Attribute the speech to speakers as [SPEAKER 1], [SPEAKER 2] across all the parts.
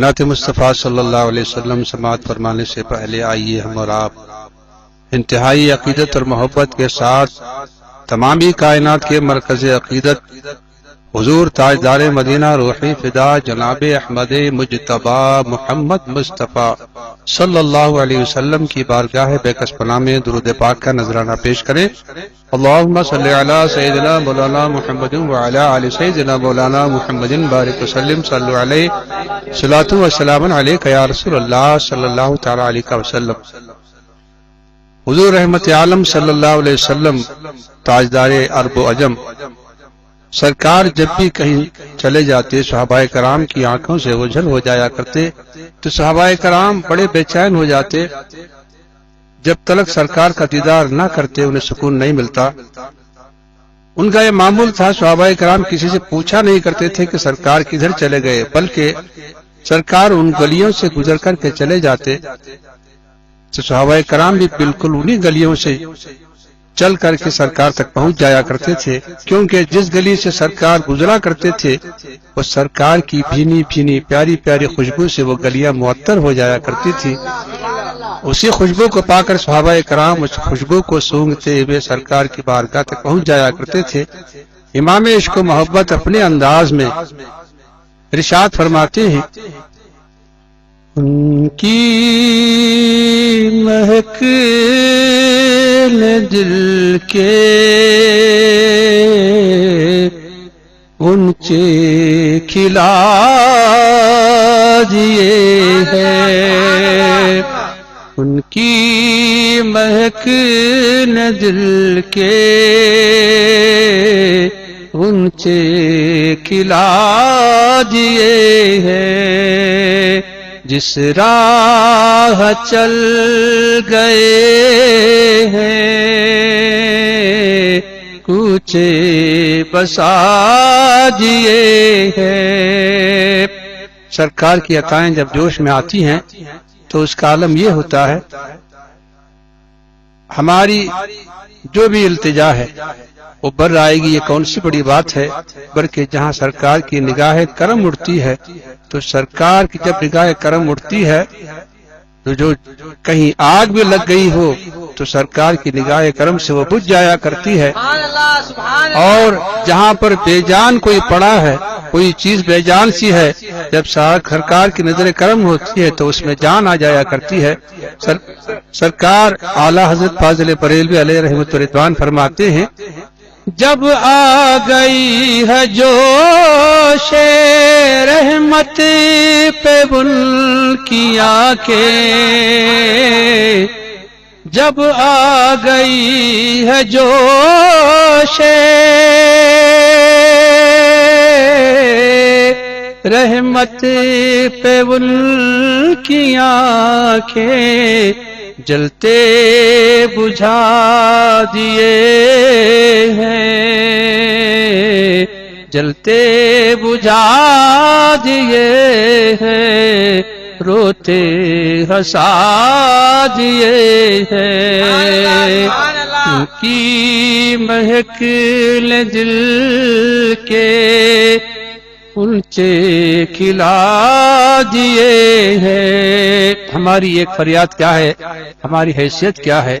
[SPEAKER 1] نعت مصطفیٰ صلی اللہ علیہ وسلم سماعت فرمانے سے پہلے آئیے ہم اور آپ انتہائی عقیدت اور محبت کے ساتھ تمامی کائنات کے مرکز عقیدت حضور تاجدار مدینہ روحی فدا جناب احمد مجتبی محمد مصطفیٰ صلی اللہ علیہ وسلم کی بارگاہ بیکس پناہ میں درود پاک کا نذرانہ پیش کریں۔ اللہم صلی علی سیدنا مولانا محمد وعلی آل سیدنا مولانا محمد بارک وسلم صلی علیہ صلاۃ و سلام علیک یا رسول اللہ صلی اللہ تعالی علیہ وسلم۔ حضور رحمت عالم صلی اللہ علیہ وسلم تاجدار عرب و عجم سرکار جب بھی کہیں چلے جاتے صحابہ کرام کی آنکھوں سے اوجھل ہو جایا کرتے تو صحابہ کرام بڑے بے چین ہو جاتے۔ جب تلک سرکار کا دیدار نہ کرتے انہیں سکون نہیں ملتا۔ ان کا یہ معمول تھا، صحابہ کرام کسی سے پوچھا نہیں کرتے تھے کہ سرکار کدھر چلے گئے، بلکہ سرکار ان گلیوں سے گزر کر کے چلے جاتے تو صحابہ کرام بھی بالکل انہی گلیوں سے چل کر کے سرکار تک پہنچ جایا کرتے تھے، کیونکہ جس گلی سے سرکار گزرا کرتے تھے وہ سرکار کی بھینی بھینی پیاری پیاری خوشبو سے وہ گلیاں معطر ہو جایا کرتی تھی۔ اسی خوشبو کو پا کر صحابہ کرام اس خوشبو کو سونگتے ہوئے سرکار کی بارگاہ تک پہنچ جایا کرتے تھے۔ امام عشق و محبت اپنے انداز میں ارشاد فرماتے ہیں، ان کی مہک نے دل کے غنچے کھلا دیے ہیں، ان کی مہک نے دل کے غنچے کھلا دیے ہیں، جس راہ چل گئے ہیں کوچے بسا دیے ہیں۔ سرکار کی عطائیں جب جوش میں آتی ہیں تو اس کا عالم یہ ہوتا ہے، ہماری جو بھی التجا ہے وہ بر آئے گی، یہ کون سی بڑی بات ہے، بلکہ جہاں سرکار کی نگاہ کرم اٹھتی ہے تو سرکار کی جب نگاہ کرم اٹھتی ہے تو جو کہیں آگ بھی لگ گئی ہو تو سرکار کی نگاہ کرم سے وہ بجھ جایا کرتی ہے، اور جہاں پر بے جان کوئی پڑا ہے، کوئی چیز بے جان سی ہے، جب سرکار کی نظر کرم ہوتی ہے تو اس میں جان آ جایا کرتی ہے۔ سرکار اعلی حضرت فاضل بریلوی علیہ رحمت و رضوان فرماتے ہیں، جب آ گئی ہے جوش رحمت پہ ان کی آنکھیں، جب آ گئی ہے جوش رحمت پہ ان کی آنکھیں، جلتے بجھا دیے ہیں، جلتے بجھا دیے ہیں، روتے ہنسا دیے ہیں، ان کی مہک نے دل کے غنچے کھلا دیے ہیں۔ ہماری ایک فریاد کیا ہے، ہماری حیثیت کیا ہے،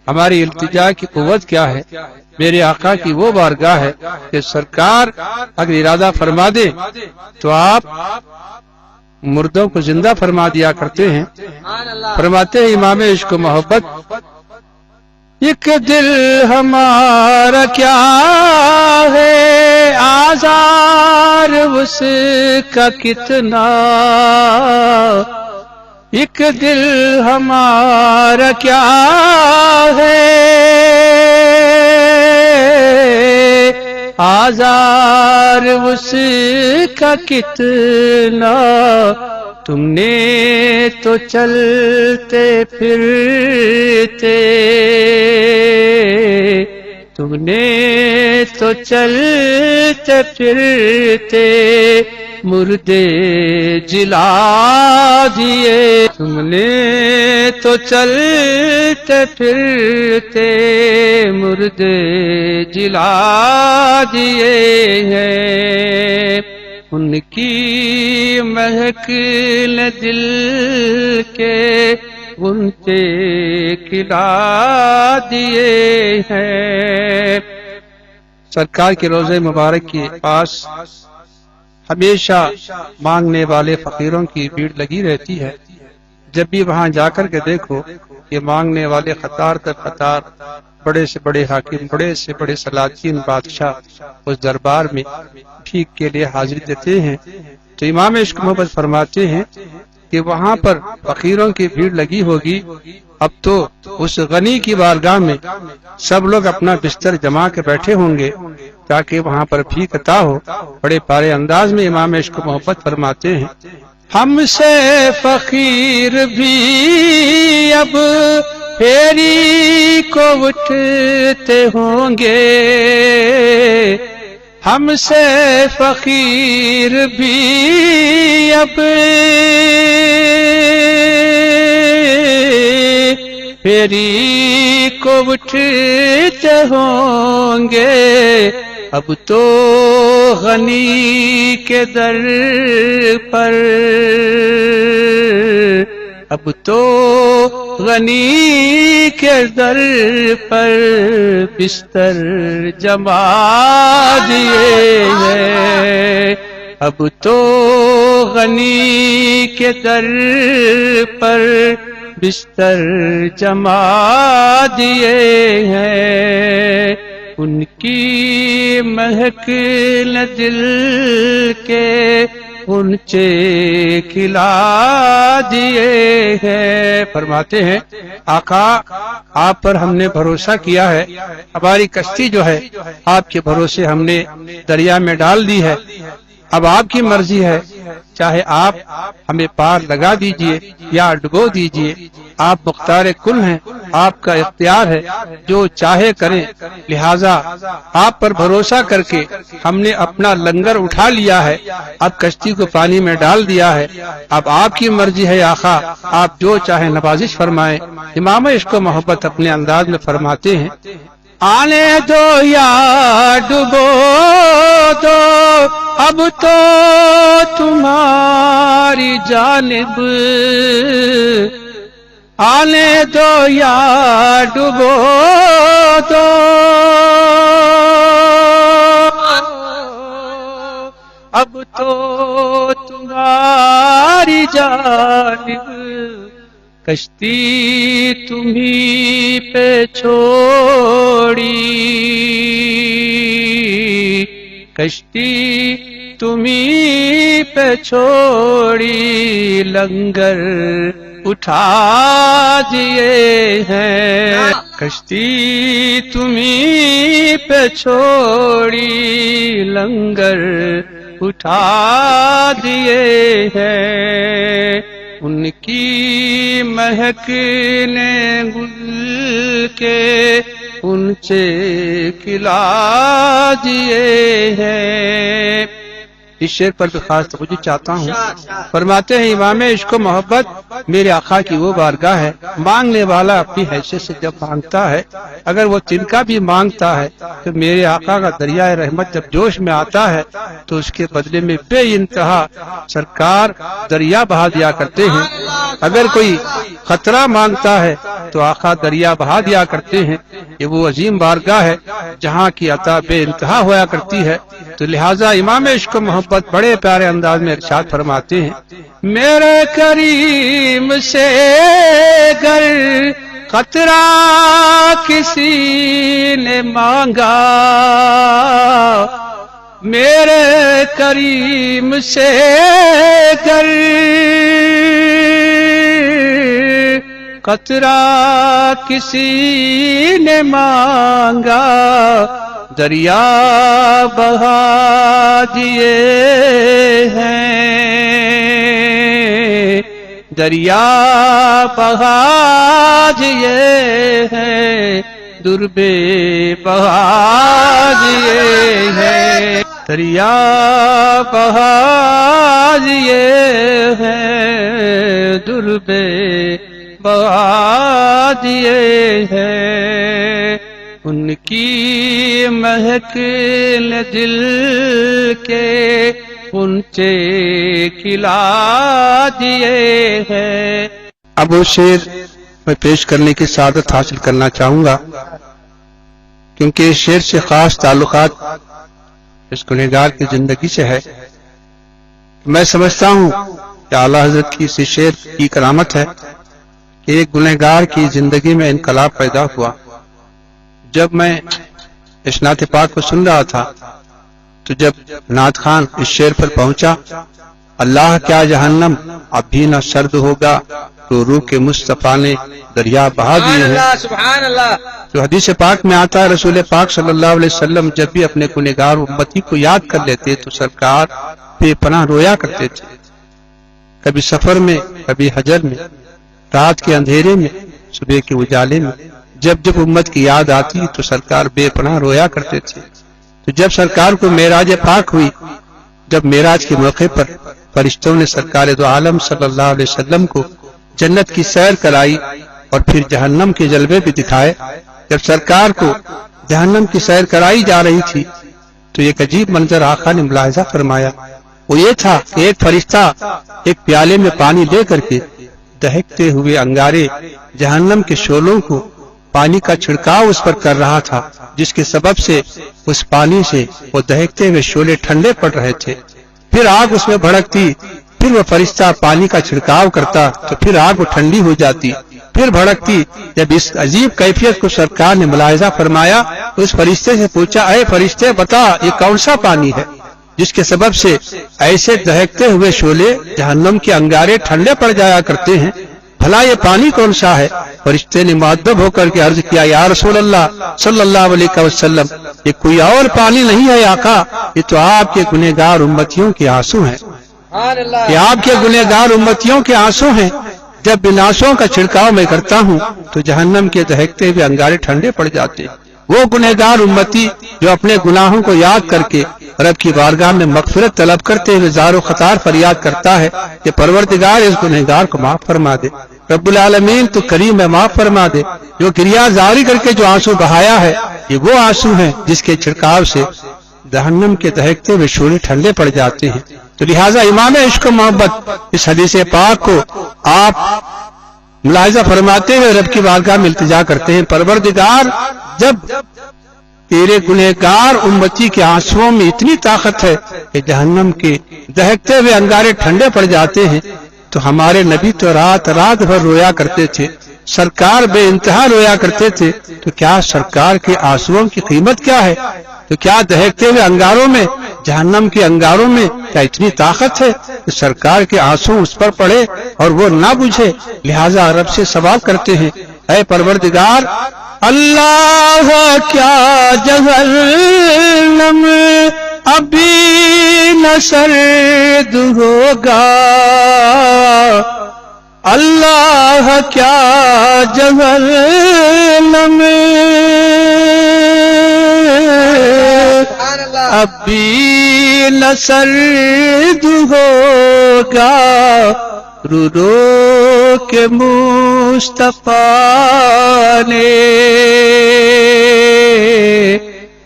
[SPEAKER 1] ہماری التجا کی قوت کیا ہے، میرے آقا کی وہ بارگاہ ہے کہ سرکار اگر ارادہ فرما دے تو آپ مردوں کو زندہ فرما دیا کرتے ہیں۔ فرماتے ہیں امام عشق و محبت، ایک دل ہمارا کیا ہے آزار اس کا کتنا، ایک دل ہمارا کیا ہے آزار اس کا کتنا، تم نے تو چلتے پھرتے، تم نے تو چلتے پھرتے مردے جلا دیے، تم نے تو چلتے پھرتے مردے جلا دیے ہیں۔ ان کی مہک نے دل کے غنچے کھلا دیے ہیں۔ سرکار کے روضہ مبارک کے پاس ہمیشہ مانگنے والے فقیروں کی بھیڑ لگی رہتی ہے۔ جب بھی وہاں جا کر کے دیکھو کہ مانگنے والے قطار در قطار، بڑے سے بڑے حاکم، بڑے سے بڑے سلاطین، بادشاہ اس دربار میں بھیک کے لیے حاضری دیتے ہیں، تو امام عشق محبت فرماتے ہیں کہ وہاں پر فقیروں کی بھیڑ لگی ہوگی۔ اب تو اس غنی کی بارگاہ میں سب لوگ اپنا بستر جما کے بیٹھے ہوں گے تاکہ وہاں پر بھیک عطا ہو۔ بڑے پیارے انداز میں امام عشق محبت فرماتے ہیں، ہم سے فقیر بھی اب پھیری کو اٹھتے ہوں گے، ہم سے فقیر بھی اب پھیری کو اٹھتے ہوں گے، اب تو غنی کے در پر، اب تو غنی کے در پر بستر جما دیے ہیں، اب تو غنی کے در پر بستر جما دیے ہیں۔ ان کی مہک نے دل کے غنچے کھلا دیے ہیں۔ فرماتے ہیں آقا آپ پر ہم نے بھروسہ کیا ہے، ہماری کشتی جو ہے آپ کے بھروسے ہم نے دریا میں ڈال دی ہے، اب آپ کی مرضی ہے، چاہے آپ ہمیں پار لگا دیجئے یا ڈبو دیجئے، آپ مختار کل ہیں، آپ کا اختیار ہے، جو چاہے کریں، لہذا آپ پر بھروسہ کر کے ہم نے اپنا لنگر اٹھا لیا ہے، اب کشتی کو پانی میں ڈال دیا ہے، اب آپ کی مرضی ہے آقا، آپ جو چاہے نوازش فرمائیں۔ امام عشق و محبت اپنے انداز میں فرماتے ہیں، آنے دو یا ڈبو دو اب تو تمہاری جانب، آنے دو یا ڈبو دو اب تو تمہاری جانب، کشتی تمہیں پہ چھوڑی، کشتی تمہیں پہ چھوڑی، لنگر اٹھا دیے ہیں، کشتی تمہیں پہ چھوڑی، لنگر اٹھا دیے ہیں۔ ان کی مہک نے گل کے غنچے کھلا دیے ہیں۔ اس شعر پر بھی خاص توجہ چاہتا ہوں۔ فرماتے ہیں امام عشق و محبت میرے آقا کی وہ بارگاہ ہے، مانگنے والا اپنی حیثیت سے جب مانگتا ہے، اگر وہ تنکا بھی مانگتا ہے تو میرے آقا کا دریائے رحمت جب جوش میں آتا ہے تو اس کے بدلے میں بے انتہا سرکار دریا بہا دیا کرتے ہیں۔ اگر کوئی خطرہ مانگتا ہے تو آقا دریا بہا دیا کرتے ہیں۔ یہ وہ عظیم بارگاہ ہے جہاں کی عطا بے انتہا ہوا کرتی ہے، تو لہٰذا امام عشق و محبت بڑے پیارے انداز میں ارشاد فرماتے ہیں، میرے کریم سے گر خطرہ کسی نے مانگا، میرے کریم سے گر خطرہ کسی نے مانگا، دریا بہا دیے ہیں، دریا بہا دیے ہیں، دربے بہا دیے ہیں، دریا بہا دیے ہیں، دربے بہا دیے ہیں۔ ان کی مہک نے دل کے غنچے کھلا دیے ہیں۔ اب وہ شعر میں پیش کرنے کی سعادت حاصل کرنا چاہوں گا، کیونکہ اس شعر سے خاص تعلقات اس گنہگار کی زندگی سے ہے۔ میں سمجھتا ہوں کہ اعلیٰ حضرت کی اس شعر کی کرامت ہے کہ ایک گنہگار کی زندگی میں انقلاب پیدا ہوا۔ جب میں اس نعت پاک کو سن رہا تھا تو جب نعت خان اس شعر پر پہنچا، اللہ کیا جہنم اب بھی نہ سرد ہوگا تو روح کے مصطفیٰ نے دریا بہا دیے ہیں۔
[SPEAKER 2] سبحان اللہ۔
[SPEAKER 1] جو حدیث پاک میں آتا ہے، رسول پاک صلی اللہ علیہ وسلم جب بھی اپنے گنہگار امتی کو یاد کر لیتے تو سرکار بے پناہ رویا کرتے تھے، کبھی سفر میں، کبھی حجر میں، رات کے اندھیرے میں، صبح کے اجالے میں۔ جب جب امت کی یاد آتی تو سرکار بے پناہ رویا کرتے تھے۔ تو جب سرکار کو معراج پاک ہوئی، جب معراج کے موقع پر فرشتوں نے سرکار دو عالم صلی اللہ علیہ وسلم کو جنت کی سیر کرائی اور پھر جہنم کے جلوے بھی دکھائے، جب سرکار کو جہنم کی سیر کرائی جا رہی تھی تو ایک عجیب منظر آقا نے ملاحظہ فرمایا۔ وہ یہ تھا کہ ایک فرشتہ ایک پیالے میں پانی لے کر کے دہکتے ہوئے انگارے جہنم کے شعلوں کو پانی کا چھڑکاؤ اس پر کر رہا تھا، جس کے سبب سے اس پانی سے وہ دہکتے ہوئے شعلے ٹھنڈے پڑ رہے تھے۔ پھر آگ اس میں بھڑکتی، پھر وہ فرشتہ پانی کا چھڑکاؤ کرتا تو پھر آگ وہ ٹھنڈی ہو جاتی، پھر بھڑکتی۔ جب اس عجیب کیفیت کو سرکار نے ملاحظہ فرمایا تو اس فرشتے سے پوچھا، اے فرشتے بتا یہ کون سا پانی ہے جس کے سبب سے ایسے دہکتے ہوئے شعلے جہنم کے انگارے ٹھنڈے پڑ جایا کرتے ہیں؟ بھلا یہ پانی کون سا ہے؟ فرشتے نے مؤدب ہو کر کے عرض کیا، یا رسول اللہ صلی اللہ علیہ وسلم، یہ کوئی اور پانی نہیں ہے آقا، یہ تو آپ کے گنہگار امتیوں کے آنسو ہیں، یہ آپ کے گنہگار امتیوں کے آنسو ہیں۔ جب ان آنسوؤں کا چھڑکاؤ میں کرتا ہوں تو جہنم کے دہکتے ہوئے انگارے ٹھنڈے پڑ جاتے ہیں۔ وہ گنہگار امتی جو اپنے گناہوں کو یاد کر کے رب کی بارگاہ میں مغفرت طلب کرتے ہوئے زار و خطار فریاد کرتا ہے کہ پروردگار اس گنہگار کو معاف فرما دے، رب العالمین تو کریم ہے، معاف فرما دے۔ جو گریہ زاری کر کے جو آنسو بہایا ہے، یہ وہ آنسو ہیں جس کے چھڑکاؤ سے جہنم کے دہکتے ہوئے شعلے ٹھنڈے پڑ جاتے ہیں۔ تو لہٰذا امام عشق و محبت اس حدیث پاک کو آپ ملاحظہ فرماتے ہوئے رب کی بارگاہ میں التجا کرتے ہیں، پروردگار جب تیرے گنہگار امتی کے آنسوؤں میں اتنی طاقت ہے کہ جہنم کے دہکتے ہوئے انگارے ٹھنڈے پڑ جاتے ہیں، تو ہمارے نبی تو رات رات بھر رویا کرتے تھے، سرکار بے انتہا رویا کرتے تھے، تو کیا سرکار کے آنسوؤں کی قیمت کیا ہے؟ تو کیا دہکتے ہوئے انگاروں میں، جہنم کے انگاروں میں کیا اتنی طاقت ہے کہ سرکار کے آنسو اس پر پڑے اور وہ نہ بجھے؟ لہٰذا رب سے سوال کرتے ہیں، اے پروردگار، اللہ کیا جہنم ابھی نہ سرد ہوگا، اللہ کیا جہنم ابھی نہ سرد ہوگا، رو رو کے مصطفیٰ نے،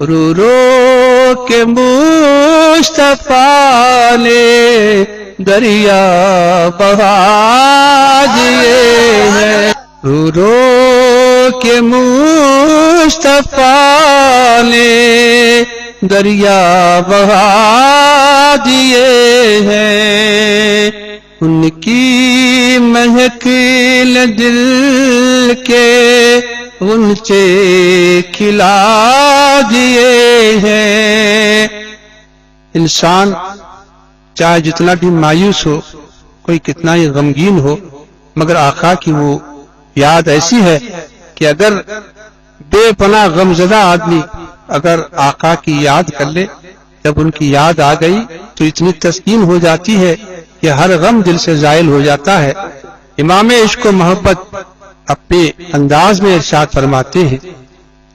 [SPEAKER 1] رو رو کے مصطفیٰ نے دریا بہا دیے ہیں، رو رو کے مصطفیٰ نے دریا بہا دیے ہیں، ان کی محفل دل کے غنچے کھلا دیے ہیں۔ انسان چاہے جتنا بھی مایوس ہو، کوئی کتنا ہی غمگین ہو، مگر آقا کی وہ یاد ایسی ہے کہ اگر بے پناہ غمزدہ آدمی اگر آقا کی یاد کر لے، جب ان کی یاد آ گئی تو اتنی تسکین ہو جاتی ہے کہ ہر غم دل سے زائل ہو جاتا ہے۔ امام عشق و محبت اپنے انداز میں ارشاد فرماتے ہیں،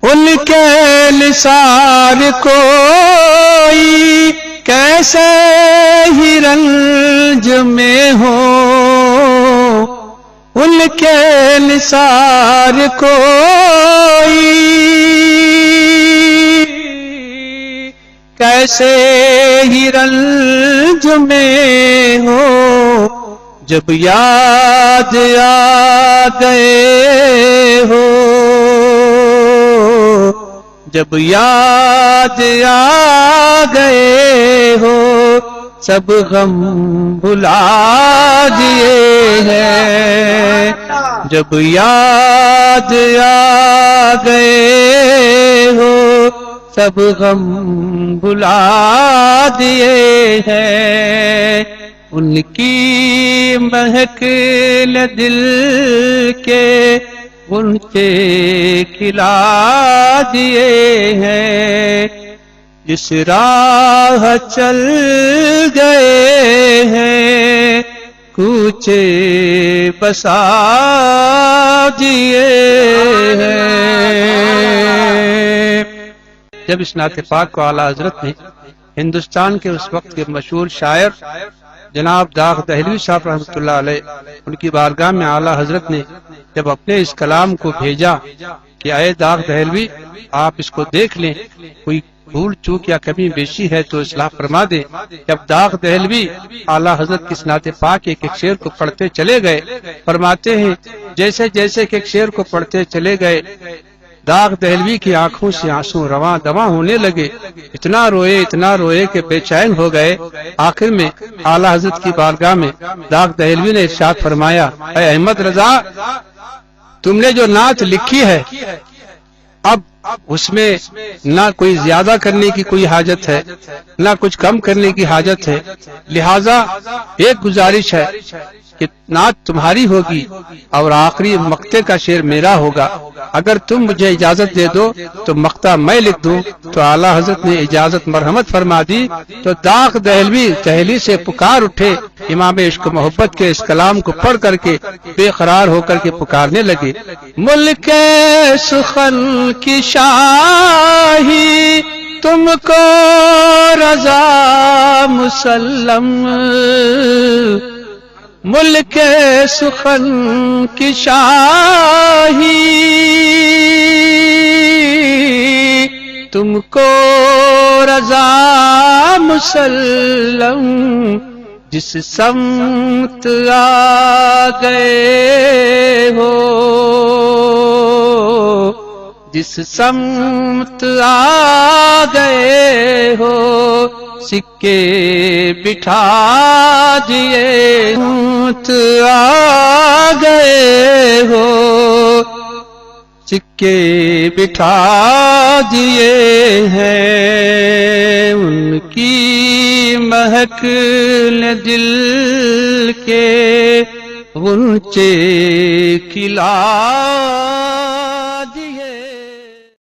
[SPEAKER 1] ان کے نثار کوئی کیسے ہی رنج میں ہو، ان کے نثار کوئی کیسے ہی رنج میں ہو جب یاد آ گئے ہو، جب یاد آ گئے ہو سب غم بھلا دیے ہیں، جب یاد آ گئے ہو سب غم بھلا دیے ہیں، ان کی مہک نے دل کے غنچے کھلا دیے ہیں، جس راہ چل گئے ہیں کوچے بسا دیے ہیں۔ جب اس نعت پاک کو اعلیٰ حضرت نے ہندوستان کے اس وقت کے مشہور شاعر جناب داغ دہلوی صاحب رحمۃ اللہ علیہ ان کی بارگاہ میں اعلیٰ حضرت نے جب اپنے اس کلام کو بھیجا کہ اے داغ دہلوی آپ اس کو دیکھ لیں، کوئی بھول چوک یا کمی بیشی ہے تو اصلاح فرما دے۔ جب داغ دہلوی اعلیٰ حضرت کی نعت پاک ایک ایک شعر کو پڑھتے چلے گئے، فرماتے ہیں جیسے جیسے ایک شعر کو پڑھتے چلے گئے داغ دہلوی کی آنکھوں سے آنسو رواں دواں ہونے لگے، اتنا روئے کہ بے چین ہو گئے۔ آخر میں اعلیٰ حضرت کی بارگاہ میں داغ دہلوی نے ارشاد فرمایا، اے احمد رضا تم نے جو نعت لکھی ہے اب اس میں نہ کوئی زیادہ کرنے کی کوئی حاجت ہے نہ کچھ کم کرنے کی حاجت ہے، لہذا ایک گزارش ہے کہ نعت تمہاری ہوگی اور آخری مقطع کا شعر میرا ہوگا، اگر تم مجھے اجازت دے دو تو مقطع میں لکھ دوں۔ تو اعلیٰ حضرت نے اجازت مرحمت فرما دی تو داغ دہلوی دہلی سے پکار اٹھے، امام عشق محبت کے اس کلام کو پڑھ کر کے بے قرار ہو کر کے پکارنے لگے، ملک سخن کی شاہی تم کو رضا مسلم، ملک سخن کی شاہی تم کو رضا مسلم، جس سمت آ گئے ہو جس سمت آ گئے ہو سکے بٹھا دیے، سمت آ گئے ہو سکے بٹھا دیے ہیں، ان کی مہک نے دل کے غنچے کھلا